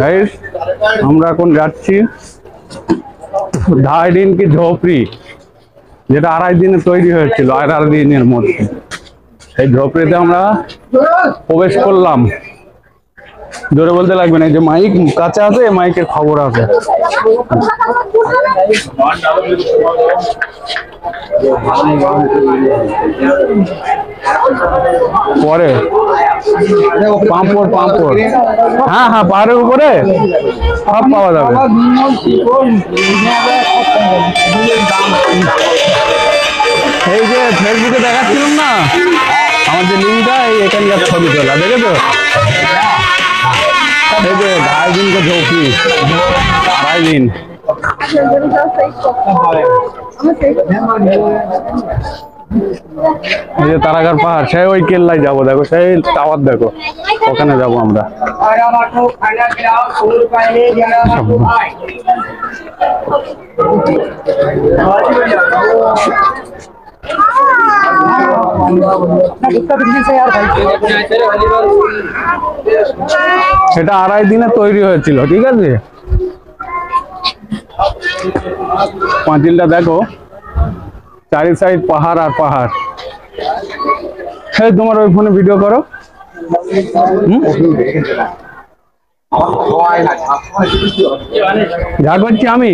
Guys, আমরা এখন যাচ্ছি ढाई दिन की झोपड़ी, যেটা 2.5 দিনে তৈরি হয়েছিল 2.5 দিনের মধ্যে। সেই ঝোপড়িতে আমরা প্রবেশ করলাম। জোরে বলতে লাগবে না, যে মাইক কাছে আছে, মাইকের খবর আছে। পরে পাম্পড় পাম্পড়, হ্যাঁ হ্যাঁ, পাহাড়ের উপরে সব পাওয়া যাবে। এই যে ফেসবুকে দেখাচ্ছিলাম না আমার যে লিঙ্কটা, এই এখানকার ছবি তোলা, দেখেছো? এই যে 2.5 दिन का झोपड़ी, 2.5 दिन। এই যে তারাগার পাহাড়, সেই ওই কেল্লায় যাবো, দেখো সেই টাওয়ার, দেখো ওখানে যাবো আমরা। সেটা 2.5 দিনে তৈরি হয়েছিল, ঠিক আছে? পাঁচিলটা দেখো, চারি সাইড পাহাড় আর পাহাড়। হ্যাঁ, তোমার ওই ফোনে ভিডিও করো। যা করছি আমি,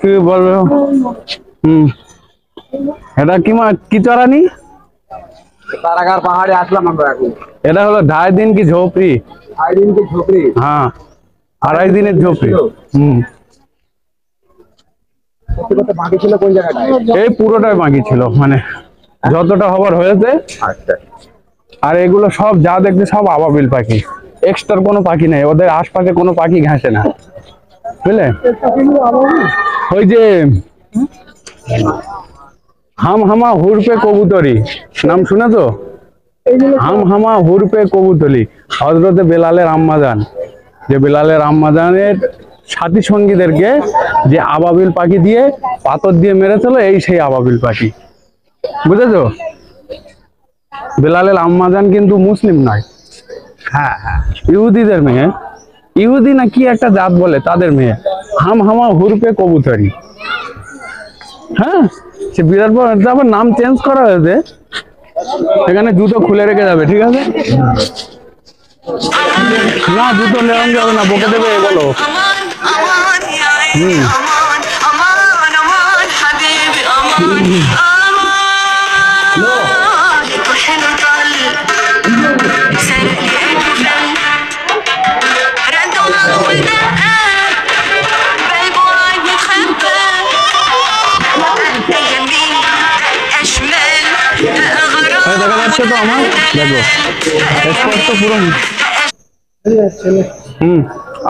কি বলবো? এটা কি চড়ানি? तारागार पहाड़े আসলাম আমরা এখন। এটা হলো 2.5 दिन की झोपड़ी। 2.5 दिन की झोपड़ी, হ্যাঁ, 2.5 দিনের ঝোপড়ি। কত বাকি ছিল কোন জায়গাটায়? এই পুরোটাই বাকি ছিল, মানে যতটা হবার হয়েছে। আচ্ছা, আর এগুলো সব যা দেখতে সব আবাবিল পাখি, এক্সট্রা কোনো পাখি নেই, ওদের আশপাশে কোনো পাখি ঘাসে না, বুঝলে? ওই যে হাম হামা হুর পে কবুতরি, নাম শুনে তো? হাম হামা হুর পে কবুতরি, হযরতে বেলালের আম্মাজান, যে বেলালের আম্মাজানের সাথী সঙ্গীদেরকে যে আবাবিল পাখি দিয়ে পাথর দিয়ে মেরেছিল, এই সেই আবাবিল পাখি, বুঝেছো? বেলালের আম্মাজান কিন্তু মুসলিম নয়, হ্যাঁ হ্যাঁ, ইহুদিদের মেয়ে, ইহুদি না কি একটা জাত বলে, তাদের মেয়ে। হাম হামা হুর পে কবুতরি, হ্যাঁ, সে বিরাট বড়, আবার নাম চেঞ্জ করা হয়েছে। সেখানে জুতো খুলে রেখে যাবে, ঠিক আছে? না, জুতো নেওয়া যাবে না, বকে দেবে, বলো। দেখা যাচ্ছে তো আমার, দেখো স্পষ্ট পুরো।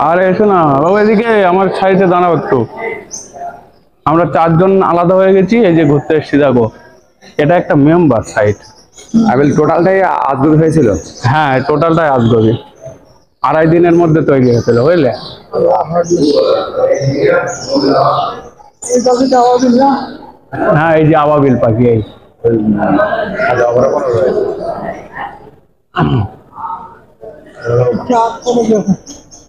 আর এসো না বাবা, এদিকে আমার সাইডে দাঁড়াও একটু। আমরা 4 জন আলাদা হয়ে গেছি, এই যে ঘুরতে এসেছি, দেখো এটা একটা মেম্বার সাইট। আবেল টোটালটাই আজগবি হয়েছিল। হ্যাঁ, টোটালটাই আজগবি, 2.5 দিনের মধ্যে তৈরি হয়েছিল, বুঝলে? হ্যাঁ, এই যে আবাবিল পাখি, এই